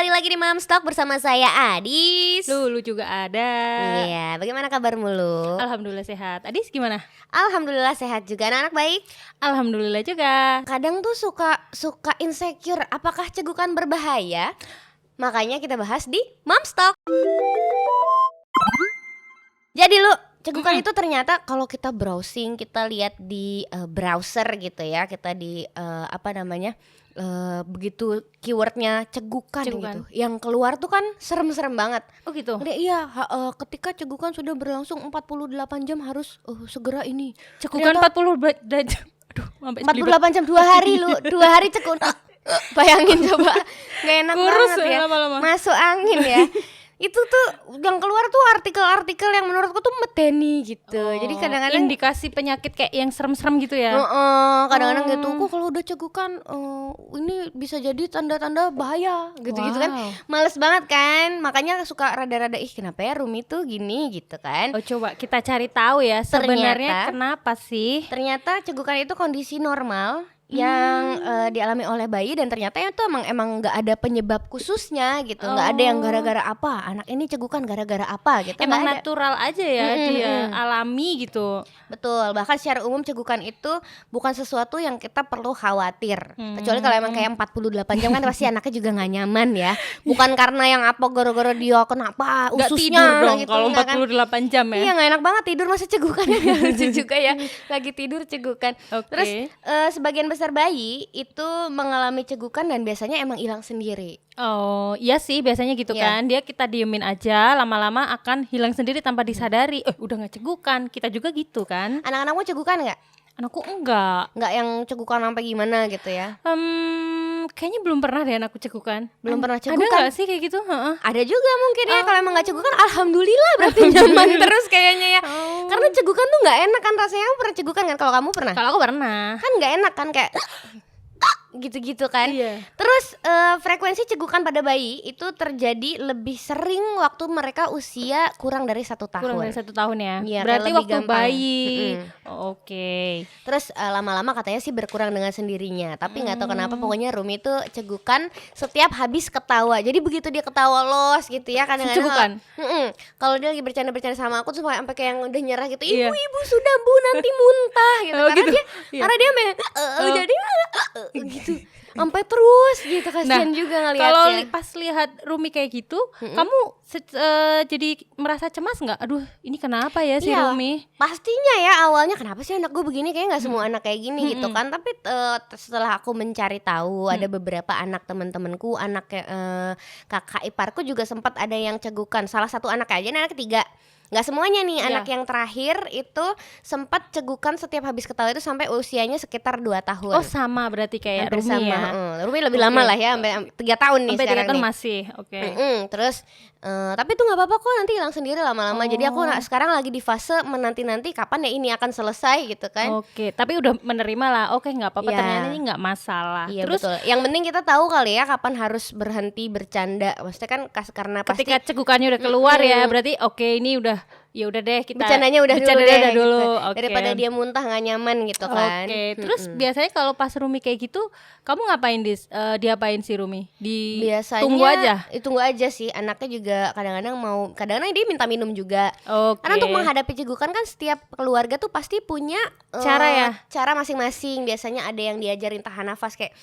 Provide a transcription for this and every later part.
kembali lagi di Mamstock bersama saya Adis. Lulu juga ada. Iya, bagaimana kabarmu Lu? Alhamdulillah sehat. Adis gimana? Alhamdulillah sehat juga, anak-anak baik. Alhamdulillah juga. Kadang tuh suka insecure, apakah cegukan berbahaya? Makanya kita bahas di Mamstock. Jadi Lu, cegukan itu ternyata kalau kita browsing, kita lihat di browser gitu ya, kita di begitu keywordnya cegukan gitu, yang keluar tuh kan serem-serem banget. Oh gitu? Iya, ketika cegukan sudah berlangsung 48 jam harus segera ini. Cegukan 40 jam. Aduh, 48 jam 2 hari Lu, 2 hari cekun. Bayangin coba, gak enak kurus banget ya, lama-lama. masuk angin ya. Itu tuh yang keluar tuh artikel-artikel yang menurutku tuh medeni gitu. Jadi kadang-kadang indikasi penyakit kayak yang serem-serem gitu ya. Kadang-kadang gitu. Kok kalau udah cegukan ini bisa jadi tanda-tanda bahaya gitu-gitu kan. Males banget kan. Makanya suka rada-rada kenapa ya Rumi tuh gini gitu kan. Oh coba kita cari tahu ya sebenarnya kenapa sih? Ternyata cegukan itu kondisi normal yang dialami oleh bayi, dan ternyata itu emang nggak ada penyebab khususnya gitu, nggak ada yang gara-gara apa anak ini cegukan gara-gara apa gitu, emang natural aja ya, dia alami gitu. Betul, bahkan secara umum cegukan itu bukan sesuatu yang kita perlu khawatir, kecuali kalau emang kayak 48 jam kan pasti anaknya juga nggak nyaman ya, bukan karena yang apa gara-gara dia kenapa ususnya tidur dong gitu, kalau 48 jam ya. Iya, nggak enak banget tidur masa cegukan. Lucu juga ya, lagi tidur cegukan. Terus sebagian besar bayi itu mengalami cegukan dan biasanya emang hilang sendiri. Oh iya sih biasanya gitu kan. Dia kita diemin aja, lama-lama akan hilang sendiri tanpa disadari. Udah gak cegukan, kita juga gitu kan. Anak-anakmu cegukan gak? Anakku enggak. Enggak yang cegukan sampai gimana gitu ya? Kayaknya belum pernah deh anakku cegukan. Belum pernah cegukan? Ada gak sih kayak gitu? Ada juga mungkin ya. Kalau emang gak cegukan alhamdulillah berarti nyaman terus kayaknya ya. Karena cegukan tuh gak enak kan rasanya. Kamu pernah cegukan kan? Kalau kamu pernah? Kalau aku pernah. Kan gak enak kan, kayak gitu-gitu kan. Iya. Terus frekuensi cegukan pada bayi itu terjadi lebih sering waktu mereka usia kurang dari 1 tahun. Kurang dari 1 tahun ya. Iya, berarti waktu gampang. bayi. Oke. Terus lama-lama katanya sih berkurang dengan sendirinya. Tapi nggak tahu kenapa pokoknya Rumi tuh cegukan setiap habis ketawa. Jadi begitu dia ketawa los gitu ya, kadang-kadang kalau dia lagi bercanda-bercanda sama aku tuh sampai kayak yang udah nyerah gitu. Ibu sudah Bu, nanti muntah gitu. Karena dia jadi gitu. Sampai terus gitu, kasihan juga ngeliatnya. Kalau pas lihat Rumi kayak gitu, kamu jadi merasa cemas nggak? Aduh, ini kenapa ya si Rumi? Pastinya ya awalnya kenapa sih anak gue begini, kayaknya nggak semua anak kayak gini gitu kan. Tapi setelah aku mencari tahu, ada beberapa anak teman-temanku, anak kakak iparku juga sempat ada yang cegukan. Salah satu anak aja, anak ketiga. Nggak semuanya nih, anak yang terakhir itu sempat cegukan setiap habis ketawa itu sampai usianya sekitar 2 tahun. Oh sama berarti kayak Rumi ya. Rumi lebih lama lah ya, sampai 3 tahun nih sampai sekarang 3 tahun nih. masih. Terus tapi itu nggak apa-apa kok, nanti hilang sendiri lama-lama. Jadi aku sekarang lagi di fase menanti-nanti kapan ya ini akan selesai gitu kan. Tapi udah menerima lah. Nggak apa-apa, ternyata ini nggak masalah. Iya, terus betul. Yang penting kita tahu kali ya kapan harus berhenti bercanda. Maksudnya kan karena pasti ketika cegukannya udah keluar ya, berarti ini udah, ya udah deh, kita bercandanya udah dulu dulu. Gitu. Daripada dia muntah nggak nyaman gitu kan. Terus biasanya kalau pas Rumi kayak gitu, kamu ngapain diapain sih Rumi? Biasanya tunggu aja. Tunggu aja sih. Anaknya juga kadang-kadang dia minta minum juga. Karena untuk menghadapi cegukan kan setiap keluarga tuh pasti punya cara masing-masing. Biasanya ada yang diajarin tahan nafas kayak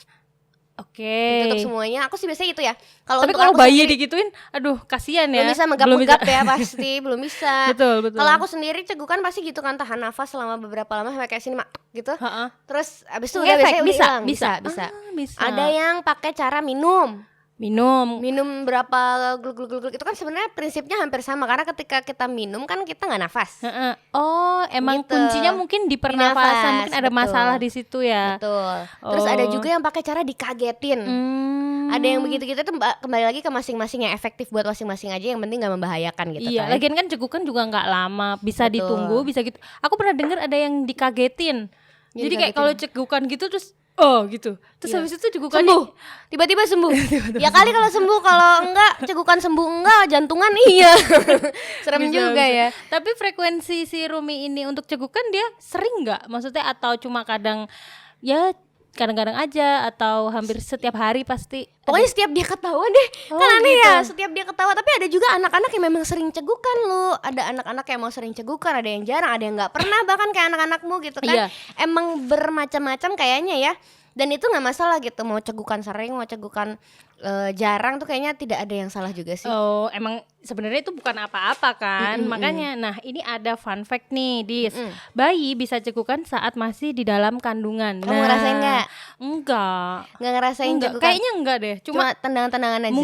tutup semuanya. Aku sih biasanya itu ya. Tapi kalau bayi digituin, aduh kasihan ya. Belum bisa megap-megap ya pasti, belum bisa. Betul. Kalau aku sendiri cegukan pasti gitu kan, tahan nafas selama beberapa lama sampai kayak sini gitu. Terus abis itu udah biasanya hilang. Bisa. Ada yang pakai cara minum berapa gluk itu kan sebenarnya prinsipnya hampir sama, karena ketika kita minum kan kita nggak nafas. Emang gitu. Kuncinya mungkin di pernafasan, mungkin ada masalah di situ ya. Betul. Terus ada juga yang pakai cara dikagetin. Ada yang begitu-gitu tuh kembali lagi ke masing-masing, yang efektif buat masing-masing aja, yang penting nggak membahayakan gitu kan. Iya, lagian kan cegukan juga nggak lama, bisa ditunggu, bisa gitu. Aku pernah dengar ada yang dikagetin. Jadi kayak kalau cegukan gitu terus gitu. Terus habis itu cegukan sembuh. Tiba-tiba sembuh. Ya kali kalau sembuh, kalau enggak cegukan sembuh enggak, jantungan iya. Serem juga ya. Tapi frekuensi si Rumi ini untuk cegukan dia sering enggak? Maksudnya atau cuma kadang ya kadang-kadang aja atau hampir setiap hari pasti? Pokoknya setiap dia ketawa deh. Oh, Kan aneh gitu. ya, setiap dia ketawa. Tapi ada juga anak-anak yang memang sering cegukan lu. Ada anak-anak yang mau sering cegukan, ada yang jarang, ada yang nggak pernah bahkan kayak anak-anakmu gitu kan. Iya. Emang bermacam-macam kayaknya ya. Dan itu nggak masalah gitu, mau cegukan sering, mau cegukan jarang tuh kayaknya tidak ada yang salah juga sih. Oh, emang sebenarnya itu bukan apa-apa kan. Makanya, nah ini ada fun fact nih, Dis. Bayi bisa cegukan saat masih di dalam kandungan. Kamu ngerasain nggak? Enggak. Nggak ngerasain Enggak, cegukan? kayaknya enggak deh. Cuma tendangan-tendangan aja.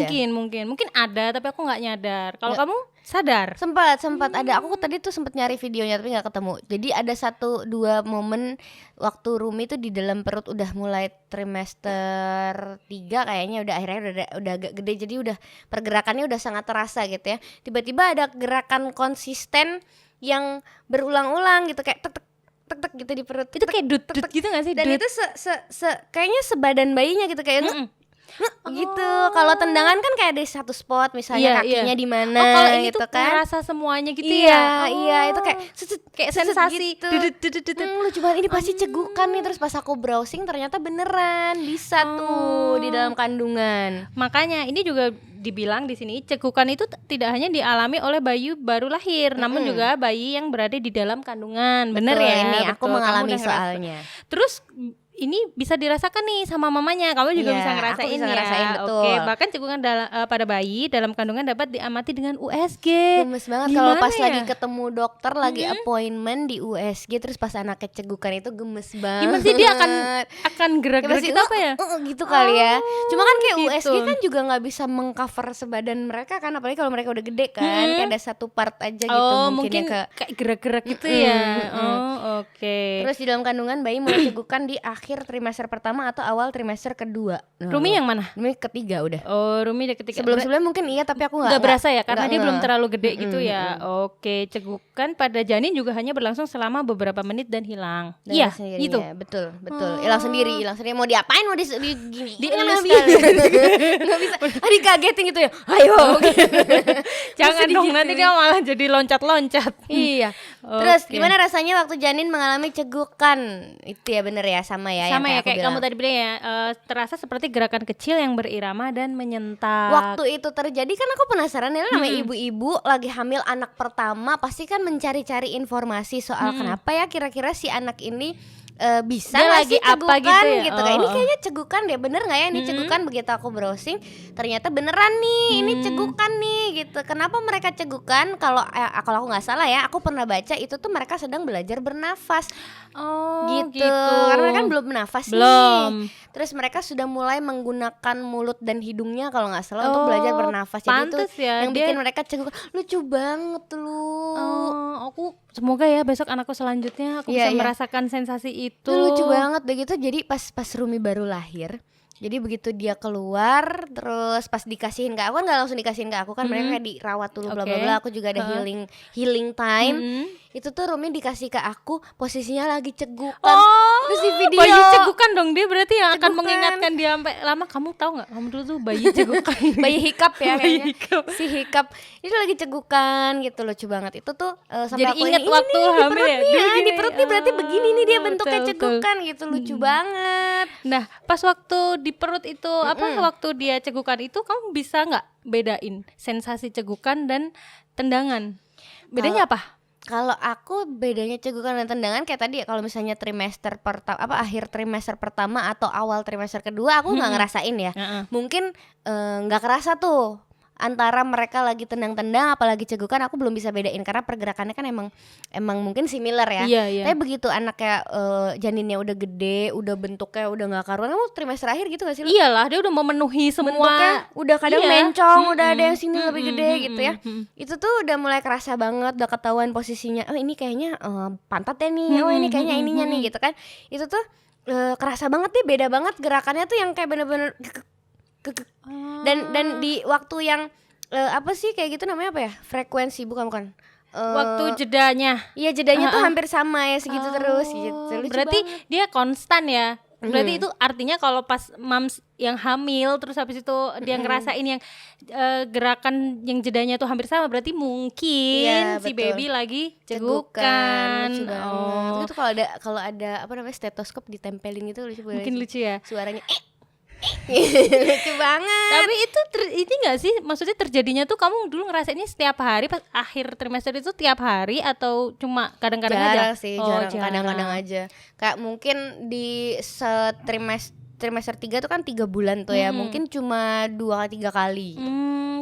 Mungkin ada tapi aku nggak nyadar. Kalau kamu sadar? Sempat ada. Aku tadi tuh sempat nyari videonya tapi nggak ketemu. Jadi ada 1-2 momen waktu Rumi tuh di dalam perut udah mulai trimester 3 kayaknya, udah akhirnya udah agak gede, jadi udah pergerakannya udah sangat terasa gitu ya. Tiba-tiba ada gerakan konsisten yang berulang-ulang gitu, kayak tek tek tek tek gitu di perut. Itu kayak dut gitu nggak sih? Dan Dut. itu kayaknya sebadan bayinya gitu, kayak gitu. Kalau tendangan kan kayak ada satu spot misalnya kakinya di mana kalau ini gitu tuh kan. ngerasa semuanya gitu Iya, ya. iya itu kayak kayak sensasi gitu. dudut. Lucu banget, ini pasti cegukan nih. Terus pas aku browsing ternyata beneran bisa tuh di dalam kandungan. Makanya ini juga dibilang di sini cegukan itu tidak hanya dialami oleh bayi baru lahir, namun juga bayi yang berada di dalam kandungan. Bener Betul, ya? ini Betul. aku Kamu mengalami udah ngerasa. soalnya. Terus ini bisa dirasakan nih sama mamanya. Kamu juga Iya, bisa aku ngerasain bisa ya. ngerasain, betul. Oke, bahkan cegukan pada bayi dalam kandungan dapat diamati dengan USG. Gemes banget kalau pas Gimana lagi ya? ketemu dokter, lagi appointment di USG, terus pas anaknya cegukan itu gemes banget. Gimana sih dia akan Kayak gerak-gerak pasti, gitu apa ya? gitu kali ya. Cuma kan kayak gitu. USG kan juga nggak bisa mengcover sebadan mereka kan, apalagi kalau mereka udah gede kan. Kayak ada satu part aja gitu mungkin yang kayak gerak-gerak gitu ya. Oke. Terus di dalam kandungan bayi mulai cegukan di akhir trimester pertama atau awal trimester kedua. Rumi yang mana? Rumi ketiga udah. Oh, Rumi udah ketika Sebelum-sebelumnya mungkin iya, tapi aku nggak berasa ya karena nggak dia belum nge- terlalu gede gitu ya. Oke, cegukan pada janin juga hanya berlangsung selama beberapa menit dan hilang. dengan Iya, sendirinya. gitu. Betul. Hilang sendiri. Mau diapain? Mau Dielus nggak bisa. Dikagetin gitu ya. Ayo. Jangan dong, digituin. nanti dia malah jadi loncat-loncat. Iya. Terus Oke. gimana rasanya waktu janin mengalami cegukan? Itu ya bener ya, sama ya. Sama ya yang kayak aku kamu bilang. tadi bilang ya, terasa seperti gerakan kecil yang berirama dan menyentak. Waktu itu terjadi kan aku penasaran ya, namanya ibu-ibu lagi hamil anak pertama pasti kan mencari-cari informasi soal kenapa ya kira-kira si anak ini bisa Dia nggak lagi sih apa cegukan gitu ya? gitu kan. Ini Oh. kayaknya cegukan deh, bener nggak ya ini cegukan. Begitu aku browsing ternyata beneran nih, ini cegukan nih gitu. Kenapa mereka cegukan? Kalau aku nggak salah ya, aku pernah baca itu tuh mereka sedang belajar bernafas. Oh, Gitu. Karena kan belum bernafas Belum. nih. Terus mereka sudah mulai menggunakan mulut dan hidungnya kalau nggak salah untuk belajar bernafas. Jadi itu pantes ya, yang dia- bikin mereka cegukan. Lucu banget lu. Aku semoga ya besok anakku selanjutnya aku Iya, bisa iya. merasakan sensasi itu. Itu lucu banget begitu. Jadi pas Rumi baru lahir, jadi begitu dia keluar, terus pas dikasihin ke aku kan nggak langsung dikasihin ke aku kan, mereka kayak dirawat dulu bla bla Oke. bla. Aku juga ada healing time. Hmm. Itu tuh Rumi dikasih ke aku posisinya lagi cegukan. Oh, Terus di video bayi cegukan dong dia berarti yang akan Cegukan. mengingatkan dia sampai lama. Kamu tahu nggak? Kamu dulu tuh bayi cegukan. bayi hikap ya Bayi kayaknya. hikap. Si hikap itu lagi cegukan gitu, lucu banget. Itu tuh sampai Jadi aku ingat ini waktu nih, di hamil perut ya? nih, Dia di gini. perut nih berarti begini nih dia bentuknya Betul, betul. cegukan gitu, lucu banget. Nah, pas waktu di perut itu waktu dia cegukan itu kamu bisa nggak bedain sensasi cegukan dan tendangan? Bedanya apa? Kalau aku bedanya cegukan dan tendangan kayak tadi ya, kalau misalnya trimester pertama akhir trimester pertama atau awal trimester kedua aku nggak ngerasain ya. Heeh. Mungkin nggak kerasa tuh antara mereka lagi tendang-tendang apalagi cegukan, aku belum bisa bedain karena pergerakannya kan emang mungkin similar ya. Iya, iya. Tapi begitu anaknya janinnya udah gede, udah bentuknya udah nggak karuan, kamu trimester akhir gitu gak sih? Iyalah, dia udah memenuhi Bentuknya semua. udah kadang Iya. mencong, udah ada yang sini lebih gede gitu ya. mm. Itu tuh udah mulai kerasa banget, udah ketahuan posisinya. Oh ini kayaknya pantatnya nih, oh ini kayaknya ininya nih gitu kan. Itu tuh kerasa banget deh, beda banget gerakannya tuh yang kayak bener-bener dan di waktu yang apa sih kayak gitu namanya apa ya, frekuensi bukan Waktu jedanya. iya jedanya tuh hampir sama ya segitu terus gitu. Lucu Berarti banget. dia konstan ya. Berarti itu artinya kalau pas mams yang hamil terus habis itu dia ngerasain yang gerakan yang jedanya tuh hampir sama, berarti mungkin si baby lagi cegukan. Lucu banget. Itu kalau ada apa namanya stetoskop ditempelin gitu lucu banget. Mungkin lucu ya. Suaranya lucu banget. Tapi itu ini nggak sih, maksudnya terjadinya tuh kamu dulu ngerasainnya setiap hari pas akhir trimester itu, tiap hari atau cuma kadang-kadang aja? Jarang sih, kadang-kadang aja. Kayak mungkin di trimester 3 tuh kan 3 bulan tuh ya, mungkin cuma 2-3 kali.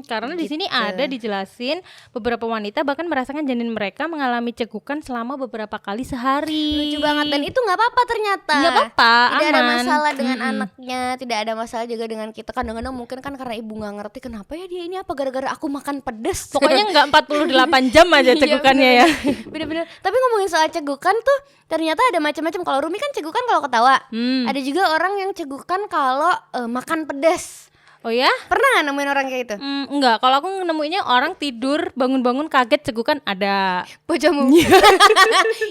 Karena di sini ada dijelasin beberapa wanita bahkan merasakan janin mereka mengalami cegukan selama beberapa kali sehari. Lucu banget, dan itu nggak apa-apa ternyata. Nggak apa-apa, tidak aman. ada masalah dengan anaknya, tidak ada masalah juga dengan kita. Kadang-kadang mungkin kan karena ibu nggak ngerti kenapa ya dia ini, apa gara-gara aku makan pedas. Pokoknya nggak 48 jam aja cegukannya ya. Bener-bener. Tapi ngomongin soal cegukan tuh ternyata ada macam-macam. Kalau Rumi kan cegukan kalau ketawa. Ada juga orang yang cegukan kalau makan pedas. Oh ya? Pernah gak nemuin orang kayak gitu? Enggak, kalau aku nemuinnya orang tidur bangun-bangun kaget cegukan ada. Bocahmu.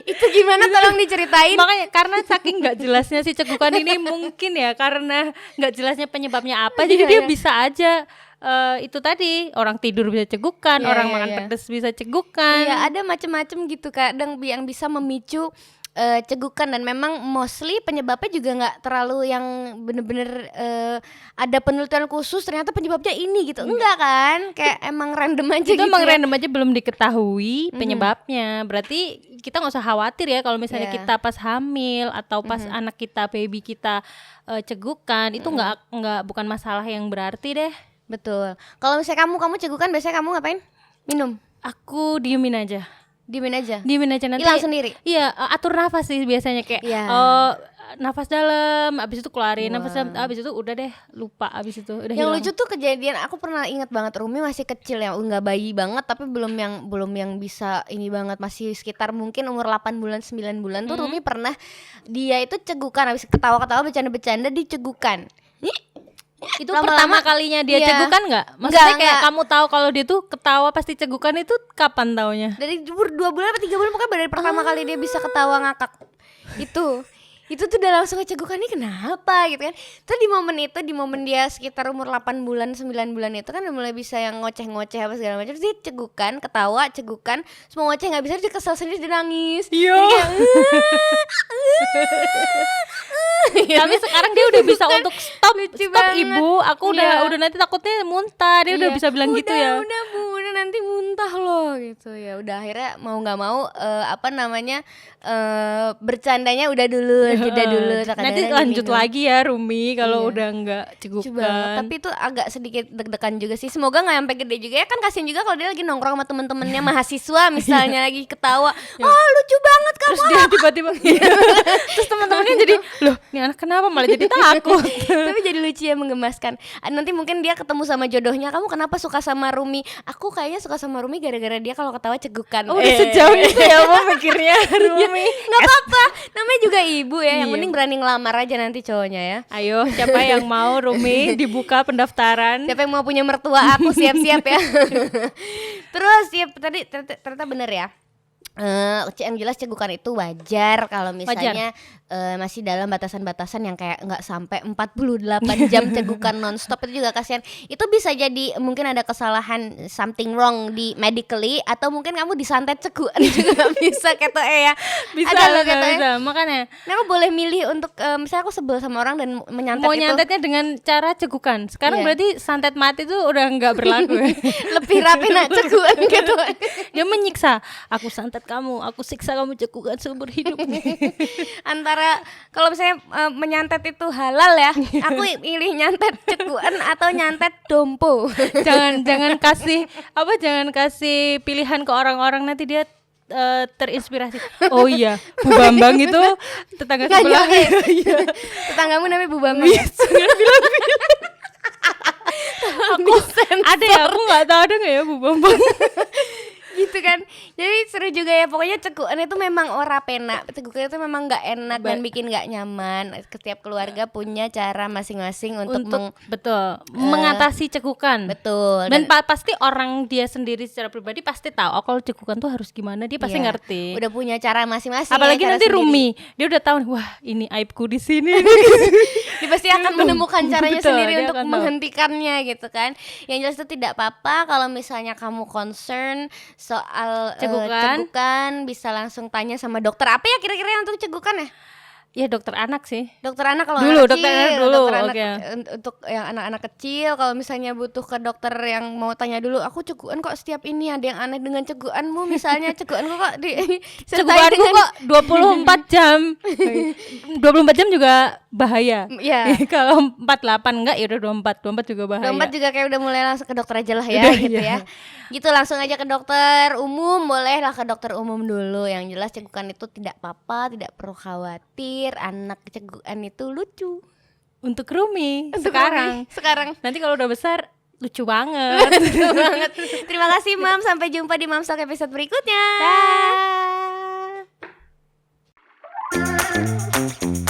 Itu gimana, tolong diceritain. Makanya karena saking nggak jelasnya si cegukan ini mungkin ya, karena nggak jelasnya penyebabnya apa, jadi dia bisa aja itu tadi, orang tidur bisa cegukan, orang makan pedas bisa cegukan. Iya, ada macam-macam gitu kadang yang bisa memicu cegukan, dan memang mostly penyebabnya juga nggak terlalu yang bener-bener ada penelitian khusus ternyata penyebabnya ini gitu, enggak kan, kayak emang random aja itu gitu. Emang random aja, belum diketahui penyebabnya. Berarti kita nggak usah khawatir ya kalau misalnya kita pas hamil atau pas anak kita, baby kita cegukan, itu bukan masalah yang berarti deh. Betul. Kalau misalnya kamu cegukan, biasanya kamu ngapain? Minum? Aku diemin aja nanti hilang sendiri. Iya, atur nafas sih biasanya, kayak nafas dalam, abis itu keluarin, nafas dalam, abis itu udah deh lupa, abis itu udah yang hilang. Lucu tuh kejadian, aku pernah ingat banget, Rumi masih kecil ya, nggak bayi banget tapi belum yang bisa ini banget, masih sekitar mungkin umur 8 bulan 9 bulan tuh Rumi pernah, dia itu cegukan, habis ketawa-ketawa bercanda-bercanda dicegukan. Itu pertama kalinya dia cegukan nggak? Maksudnya kayak kamu tahu kalau dia tuh ketawa pasti cegukan, itu kapan taunya? Dari 2 bulan atau 3 bulan, pokoknya dari pertama kali dia bisa ketawa ngakak. Itu tuh udah langsung cegukan, nih kenapa gitu kan. Terus di momen dia sekitar umur 8 bulan 9 bulan itu kan udah mulai bisa yang ngoceh-ngoceh apa segala macam. Terus dia cegukan, ketawa, cegukan, semua ngoceh nggak bisa, dia kesel sendiri, dia nangis. Iya. Tapi sekarang dia udah bisa untuk stop ibu, aku udah nanti takutnya muntah, dia udah bisa bilang gitu ya. Udah nanti muntah loh gitu ya. Udah akhirnya mau nggak mau bercandanya udah dulu, jeda dulu. Nanti lanjut lagi ya Rumi kalau udah nggak cegukan. Tapi itu agak sedikit deg-degan juga sih. Semoga nggak sampai gede juga ya, kan kasian juga kalau dia lagi nongkrong sama temen-temennya mahasiswa misalnya lagi ketawa, lucu banget kamu. Terus dia tiba-tiba terus teman-temannya jadi, loh ini anak kenapa malah jadi takut. Tapi jadi lucu ya, menggemaskan. Nanti mungkin dia ketemu sama jodohnya, kamu kenapa suka sama Rumi? Aku kayaknya suka sama Rumi gara-gara dia kalau ketawa cegukan. Udah sejauh itu ya mau mikirnya Rumi. Nggak apa-apa, namanya juga ibu ya. Yang penting berani ngelamar aja nanti cowoknya ya. Ayo, siapa yang mau Rumi dibuka pendaftaran. Siapa yang mau punya mertua, aku siap-siap ya. Terus ya tadi ternyata bener ya. Yang jelas cegukan itu wajar kalau misalnya masih dalam batasan-batasan yang kayak nggak sampai 48 jam cegukan nonstop, itu juga kasihan. Itu bisa jadi mungkin ada kesalahan, something wrong di medically, atau mungkin kamu disantet cegukan juga bisa gitu ya. Bisa loh, bisa. Makanya aku boleh milih untuk misalnya aku sebel sama orang dan menyantet mau nyantetnya dengan cara cegukan. Sekarang berarti santet mati itu udah nggak berlaku ya. Lebih rapi nak cegukan gitu. Dia menyiksa, aku santet kamu, aku siksa kamu cegukan seumur hidup. Antara kalau misalnya menyantet itu halal ya, aku pilih nyantet cegukan atau nyantet dompo. Jangan kasih pilihan ke orang-orang, nanti dia terinspirasi. Oh iya, Bu Bambang itu tetangga sebelah. Tetanggamu namanya Bu Bambang. Aku ada ya, aku nggak tahu ada nggak ya Bu Bambang. gitu kan. Jadi seru juga ya, pokoknya cegukan itu memang ora pena, cegukan itu memang nggak enak dan bikin nggak nyaman. Setiap keluarga punya cara masing-masing untuk betul mengatasi cegukan. betul. Dan pasti orang dia sendiri secara pribadi pasti tahu kalau cegukan tuh harus gimana, dia pasti ngerti. Udah punya cara masing-masing. Apalagi ya, nanti sendiri. Rumi, dia udah tahu, wah ini aibku di sini. Dia pasti akan menemukan caranya Betul, sendiri dia untuk akan tahu. menghentikannya gitu kan. Yang jelas itu tidak apa-apa kalau misalnya kamu concern soal cegukan, bisa langsung tanya sama dokter. Apa ya kira-kira yang untuk cegukan ya? Ya dokter anak sih. Dokter anak kalau Dulu, anak dokter kecil, anak dulu, dokter anak oke. untuk yang anak-anak kecil. Kalau misalnya butuh ke dokter yang mau tanya dulu, aku cegukan kok setiap ini, ada yang aneh dengan cegukanmu, misalnya cegukanku kok Cegukanku kok 24 jam. 24 jam juga bahaya. ya. Kalau 48 enggak ya udah 24 juga bahaya. Dompet juga kayak udah mulai langsung ke dokter aja lah ya Udah, gitu iya. ya. Gitu langsung aja ke dokter umum, bolehlah ke dokter umum dulu. Yang jelas cegukan itu tidak apa-apa, tidak perlu khawatir. Anak cegukan itu lucu. Untuk Rumi Untuk sekarang. Rumi, sekarang. Nanti kalau udah besar lucu banget. Lucu banget. Terima kasih Mam, sampai jumpa di Mamstalk episode berikutnya. Dah.